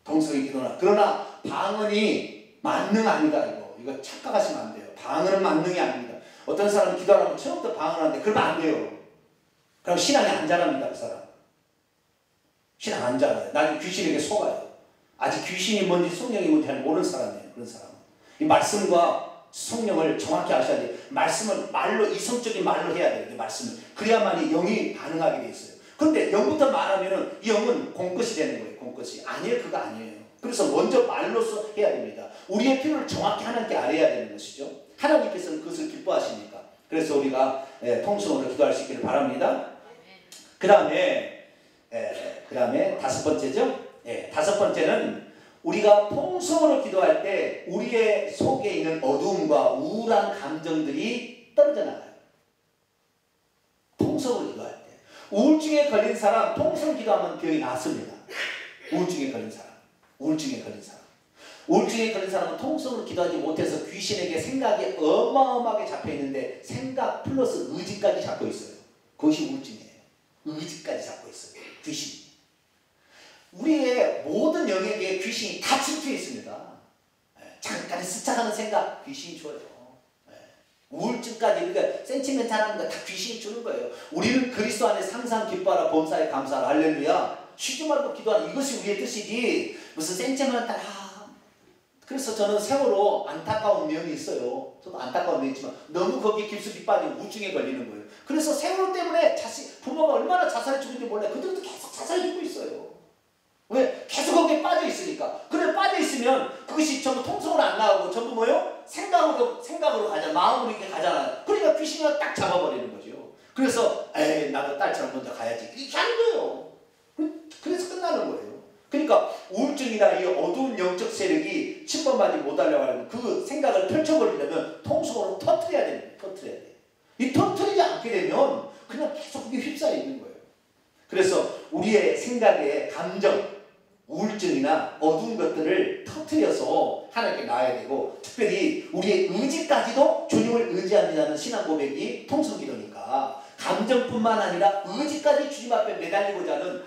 통성의 기도나. 그러나 방언이 만능 아니다. 이거 착각하시면 안 돼요. 방언은 만능이 아닙니다. 어떤 사람은 기도하면 처음부터 방언하는데 그러면 안 돼요. 그럼 신앙이 안 자랍니다. 그 사람. 신앙 안 자라요. 나중에 귀신에게 속아요. 아직 귀신이 뭔지 성령이 뭔지 잘 모르는 사람이에요. 그런 사람은. 이 말씀과 성령을 정확히 아셔야 돼요. 말씀은 말로, 이성적인 말로 해야 돼요. 이 말씀을. 그래야만이 영이 반응하게 돼 있어요. 그런데 영부터 말하면은 이 영은 공것이 되는 거예요. 공것이. 아니에요. 그거 아니에요. 그래서 먼저 말로서 해야 됩니다. 우리의 필요를 정확히 하나님께 알아야 되는 것이죠. 하나님께서는 그것을 기뻐하시니까. 그래서 우리가 통성으로 기도할 수 있기를 바랍니다. 그 다음에 다섯 번째죠. 다섯 번째는 우리가 통성으로 기도할 때 우리의 속에 있는 어두움과 우울한 감정들이 떨어져 나가요. 통성으로 기도할 때. 우울증에 걸린 사람 통성 기도하면 병이 낫습니다. 우울증에 걸린 사람. 우울증에 걸린 사람은 통성으로 기도하지 못해서 귀신에게 생각이 어마어마하게 잡혀있는데 생각 플러스 의지까지 잡고 있어요. 그것이 우울증이에요. 의지까지 잡고 있어요. 귀신. 우리의 모든 영역에 귀신이 다 침투해 있습니다. 잠깐 스쳐가는 생각 귀신이 줘요. 우울증까지, 그러니까 센티멘탈한 거 다 귀신이 주는 거예요. 우리는 그리스도 안에 항상 기뻐하라 범사에 감사하라 할렐루야. 쉬지 말고 기도하는 이것이 우리의 뜻이지 무슨 센티멘탈. 그래서 저는 세월호 안타까운 면이 있어요. 저도 안타까운 면이 있지만 너무 거기에 깊숙이 빠지고 우울증에 걸리는 거예요. 그래서 세월호 때문에 부모가 얼마나 자살해 죽는지 몰라요. 그들도 계속 자살해 죽고 있어요. 왜? 계속 거기에 빠져 있으니까. 그래 빠져 있으면 그것이 전부 통성으로 안 나오고 전부 뭐요? 생각으로 가잖아. 마음으로 이렇게 가잖아요. 그러니까 귀신이 딱 잡아버리는 거죠. 그래서 나도 딸처럼 먼저 가야지. 이렇게 하는 거예요. 그래서 끝나는 거예요. 그러니까 우울증이나 이 어두운 영적 세력이 침범하지 못하려고 하면 그 생각을 펼쳐버리려면 통성으로 터뜨려야 됩니다. 터뜨려야 돼요. 이 터뜨리지 않게 되면 그냥 계속 그게 휩싸여 있는 거예요. 그래서 우리의 생각에 감정, 우울증이나 어두운 것들을 터뜨려서 하나님께 나아야 되고, 특별히 우리의 의지까지도 주님을 의지합니다는 신앙 고백이 통성기도니까 감정뿐만 아니라 의지까지 주님 앞에 매달리고자 하는,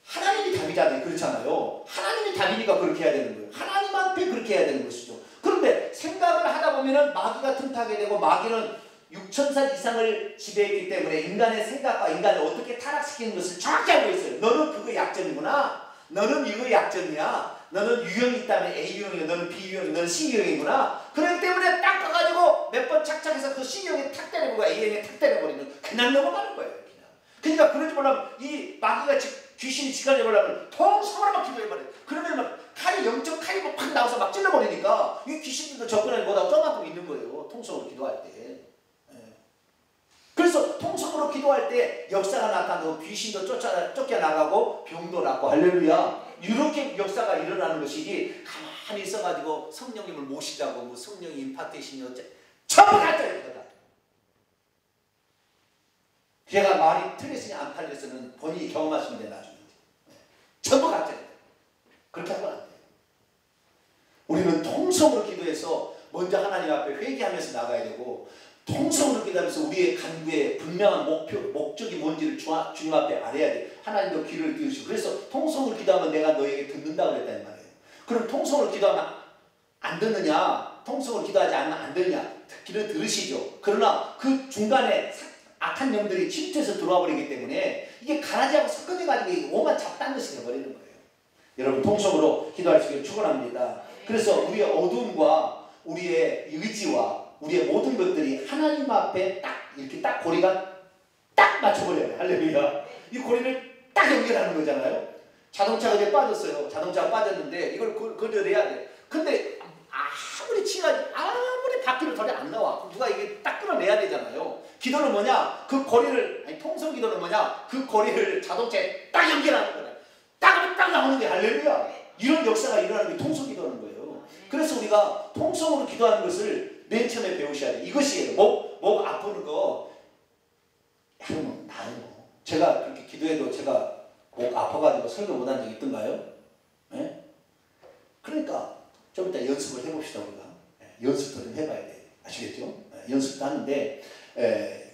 하나님이 답이잖아요. 그렇잖아요. 하나님이 답이니까 그렇게 해야 되는 거예요. 하나님 앞에 그렇게 해야 되는 것이죠. 그런데 생각을 하다 보면은 마귀가 틈타게 되고, 마귀는 6,000살 이상을 지배했기 때문에 인간의 생각과 인간을 어떻게 타락시키는 것을 정확히 알고 있어요. 너는 그거 약점이구나. 너는 이거 약점이야. 너는 유형이 있다면 A유형이야. 너는 B유형이야. 너는 C유형이구나. 그렇기 때문에 딱 가가지고 몇 번 착착해서 그 C유형에 탁 때려보고 A유형에 탁 때려버리는, 그냥 넘어가는 거예요. 그러니까 그러지 말라면, 이 마귀가 귀신이 지가려 보려면 통성으로만 기도해버려요. 그러면 막 칼이, 영적 칼이 막 나와서 막 찔러버리니까 이 귀신들도 접근하지 못하고 저만큼 있는 거예요. 통성으로 기도할 때. 그래서 통성으로 기도할 때 역사가 나타나고 귀신도 쫓겨나가고 병도 낫고 할렐루야. 이렇게 역사가 일어나는 것이지 가만히 있어가지고 성령님을 모시자고 뭐 성령 임파테이션이 어째 전부 가짜야 이거다. 제가 말이 틀렸으니 안 틀렸으면 본인이 경험하시면 돼 나중에. 전부 가짜야. 그렇게 하면 안 돼. 우리는 통성으로 기도해서 먼저 하나님 앞에 회개하면서 나가야 되고 통성으로 기도하면서 우리의 간구의 분명한 목적이 뭔지를 주님 앞에 알아야 돼. 하나님도 귀를 띄우시고 그래서 통성으로 기도하면 내가 너에게 듣는다고 그랬단 말이에요. 그럼 통성으로 기도하면 안 듣느냐? 통성으로 기도하지 않으면 안 듣느냐? 듣기를 들으시죠. 그러나 그 중간에 악한 영들이 침투해서 들어와 버리기 때문에 이게 가라지하고 섞어져가지고 오만 잡다한 것이 되어버리는 거예요. 여러분 통성으로 기도할 수 있기를 축원합니다. 그래서 우리의 어두움과 우리의 의지와 우리의 모든 것들이 하나님 앞에 딱 이렇게 딱 고리가 딱 맞춰버려요. 할렐루야. 이 고리를 딱 연결하는 거잖아요. 자동차가 이제 빠졌어요. 자동차가 빠졌는데 이걸 거절해야 돼. 근데 아무리 치가 아무리 바퀴를 돌려 안 나와. 누가 이게 딱 끌어내야 되잖아요. 기도는 뭐냐? 그 고리를 아니 통성 기도는 뭐냐? 그 고리를 자동차에 딱 연결하는 거야. 딱 하면 딱 나오는 게 할렐루야. 이런 역사가 일어나는 게 통성 기도하는 거예요. 그래서 우리가 통성으로 기도하는 것을 맨 처음에 배우셔야 돼. 이것이에요. 목 아프는 거 하면 나아요. 제가 그렇게 기도해도 제가 목 아파가지고 설교 못한 적이 있던가요? 네? 그러니까 좀 이따 연습을 해봅시다 우리가. 연습도 좀 해봐야 돼. 아시겠죠? 연습도 하는데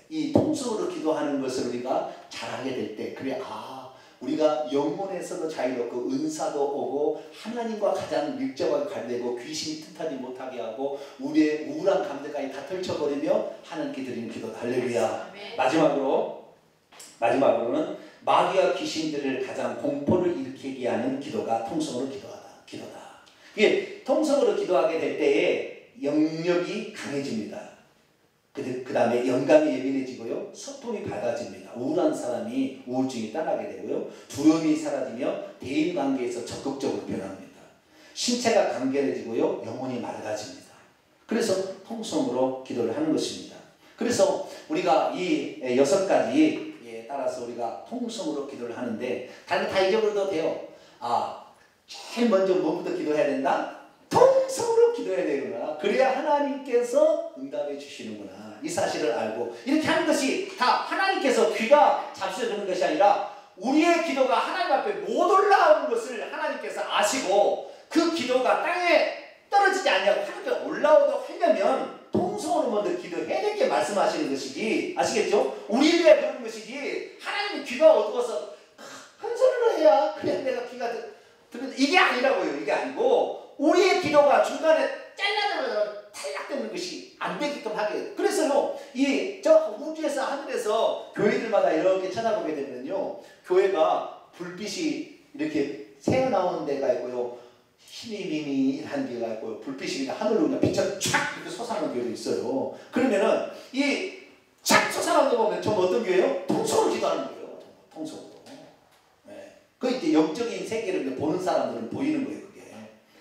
이 통성으로 기도하는 것을 우리가 잘하게 될 때 그래 우리가 영혼에서도 자유롭고 은사도 오고 하나님과 가장 밀접하게 관계되고 귀신이 틈타지 못하게 하고 우리의 우울한 감정까지 다 펼쳐버리며 하나님께 드리는 기도. 할렐루야. 마지막으로는 마귀와 귀신들을 가장 공포를 일으키게 하는 기도가 통성으로 기도다. 이게 통성으로 기도하게 될 때에 영역이 강해집니다. 그 다음에 영감이 예민해지고요. 소통이 밝아집니다. 우울한 사람이 우울증이 떠나게 되고요. 두려움이 사라지며 대인관계에서 적극적으로 변합니다. 신체가 간결해지고요. 영혼이 맑아집니다. 그래서 통성으로 기도를 하는 것입니다. 그래서 우리가 이 6가지에 따라서 우리가 통성으로 기도를 하는데 다른 다 잊어버려도 돼요. 제일 먼저 뭐부터 기도해야 된다? 통성으로 기도해야 되구나. 그래야 하나님께서 응답해 주시는구나. 이 사실을 알고 이렇게 하는 것이 다 하나님께서 귀가 잡수어주는 것이 아니라 우리의 기도가 하나님 앞에 못 올라오는 것을 하나님께서 아시고 그 기도가 땅에 떨어지지 않냐고 하나님께 올라오도록 하려면 통성으로 먼저 기도해야 될 게 말씀하시는 것이지. 아시겠죠? 우리가 그러는 것이지 하나님의 귀가 어두워서 큰 소리로 해야 그래 내가 귀가 들은 이게 아니라고요. 이게 아니고 우리의 기도가 중간에 잘라져서 탈락되는 것이 안 되게끔 하게 돼요. 그래서요, 저 우주에서 하늘에서 교회들마다 이렇게 찾아보게 되면요, 교회가 불빛이 이렇게 새어나오는 데가 있고요, 희미미미한 데가 있고요, 불빛이 그냥 하늘로 그냥 빛을 촥 이렇게 솟아나는 교회도 있어요. 그러면은 쫙 솟아나는 거 보면 좀 어떤 교회요? 통성으로 기도하는 거예요. 통성으로. 네. 그 이제 영적인 세계를 보는 사람들은 보이는 거예요.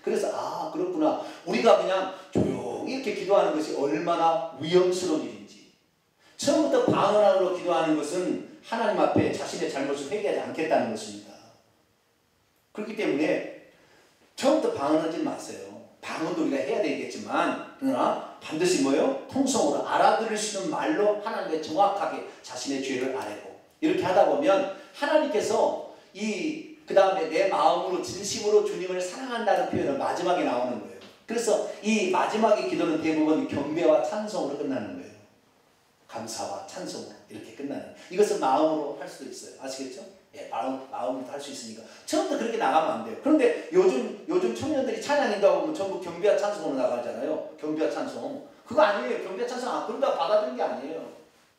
그래서 그렇구나. 우리가 그냥 조용히 이렇게 기도하는 것이 얼마나 위험스러운 일인지. 처음부터 방언으로 기도하는 것은 하나님 앞에 자신의 잘못을 회개하지 않겠다는 것입니다. 그렇기 때문에 처음부터 방언하지 마세요. 방언도 우리가 해야 되겠지만 그러나 반드시 뭐예요? 통성으로 알아들을 수 있는 말로 하나님께 정확하게 자신의 죄를 아뢰고 이렇게 하다 보면 하나님께서 그 다음에 내 마음으로 진심으로 주님을 사랑한다는 표현은 마지막에 나오는 거예요. 그래서 이 마지막의 기도는 대부분 경배와 찬송으로 끝나는 거예요. 감사와 찬송으로 이렇게 끝나는. 이것은 마음으로 할 수도 있어요. 아시겠죠? 예, 마음으로 할 수 있으니까 처음부터 그렇게 나가면 안 돼요. 그런데 요즘 청년들이 찬양인다고 하면 전부 경배와 찬송으로 나가잖아요. 경배와 찬송. 그거 아니에요. 경배와 찬송 그러다 받아들인 게 아니에요.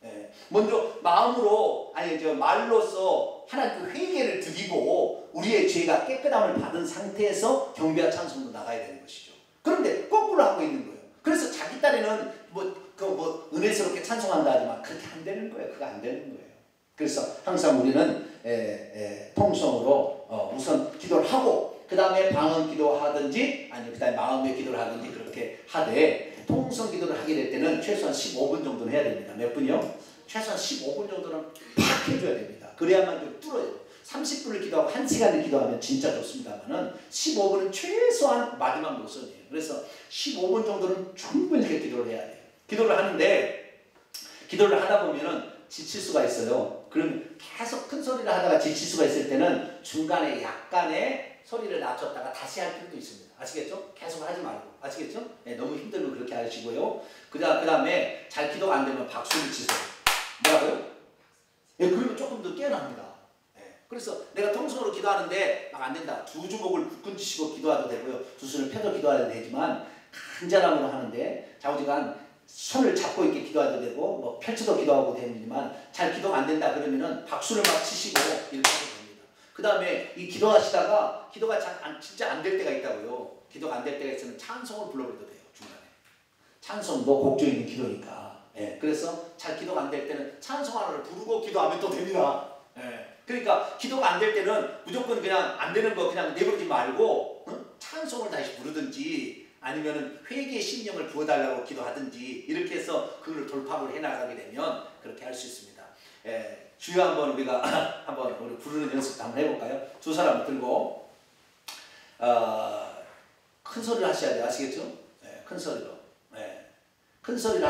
예, 먼저 마음으로 말로써 하나님 그 회개를 드리고 우리의 죄가 깨끗함을 받은 상태에서 경배와 찬송으로 나가야 되는 것이죠. 그런데 거꾸로 하고 있는 거예요. 그래서 자기 딴에는 은혜스럽게 찬송한다 하지만 그렇게 안 되는 거예요. 그거 안 되는 거예요. 그래서 항상 우리는 통성으로 우선 기도를 하고 그 다음에 방언 기도하든지 아니면 그 다음에 마음의 기도를 하든지 그렇게 하되 통성 기도를 하게 될 때는 최소한 15분 정도는 해야 됩니다. 몇 분이요? 최소한 15분 정도는 팍 해줘야 됩니다. 그래야만 좀 뚫어요. 30분을 기도하고 1시간을 기도하면 진짜 좋습니다만은 15분은 최소한 마지막 노선이에요. 그래서 15분 정도는 충분히 이렇게 기도를 해야 돼요. 기도를 하는데 기도를 하다 보면은 지칠 수가 있어요. 그럼 계속 큰 소리를 하다가 지칠 수가 있을 때는 중간에 약간의 소리를 낮췄다가 다시 할 필요도 있습니다. 아시겠죠? 계속 하지 말고. 아시겠죠? 네, 너무 힘들면 그렇게 하시고요. 그 다음에 잘 기도가 안 되면 박수를 치세요. 뭐라고요? 예, 그러면 조금 더 깨어납니다. 예, 그래서 내가 통성으로 기도하는데 막 안 된다. 두 주먹을 굳건 쥐시고 기도해도 되고요. 두 손을 펴도 기도해도 되지만 간절함으로 하는데 좌우지간 손을 잡고 이렇게 기도해도 되고 뭐 펼쳐도 기도하고 되지만 잘 기도가 안 된다 그러면은 박수를 막 치시고 이렇게 하도 됩니다. 그 다음에 이 기도하시다가 기도가 진짜 안 될 때가 있다고요. 기도가 안 될 때가 있으면 찬송을 불러버려도 돼요. 중간에. 찬송도 곡조 있는 기도니까. 예, 그래서 잘 기도가 안 될 때는 찬송 하나를 부르고 기도하면 또 됩니다. 예, 그러니까 기도가 안 될 때는 무조건 그냥 안 되는 거 그냥 내버리지 말고 찬송을 다시 부르든지 아니면은 회개의 심령을 부어달라고 기도하든지 이렇게 해서 그걸 돌파를 해나가게 되면 그렇게 할 수 있습니다. 예, 주여 한번 우리가 한번 우리 부르는 연습 한번 해볼까요? 두 사람 들고 큰 소리를 하셔야 돼요. 아시겠죠? 예, 큰 소리로. 예, 큰 소리를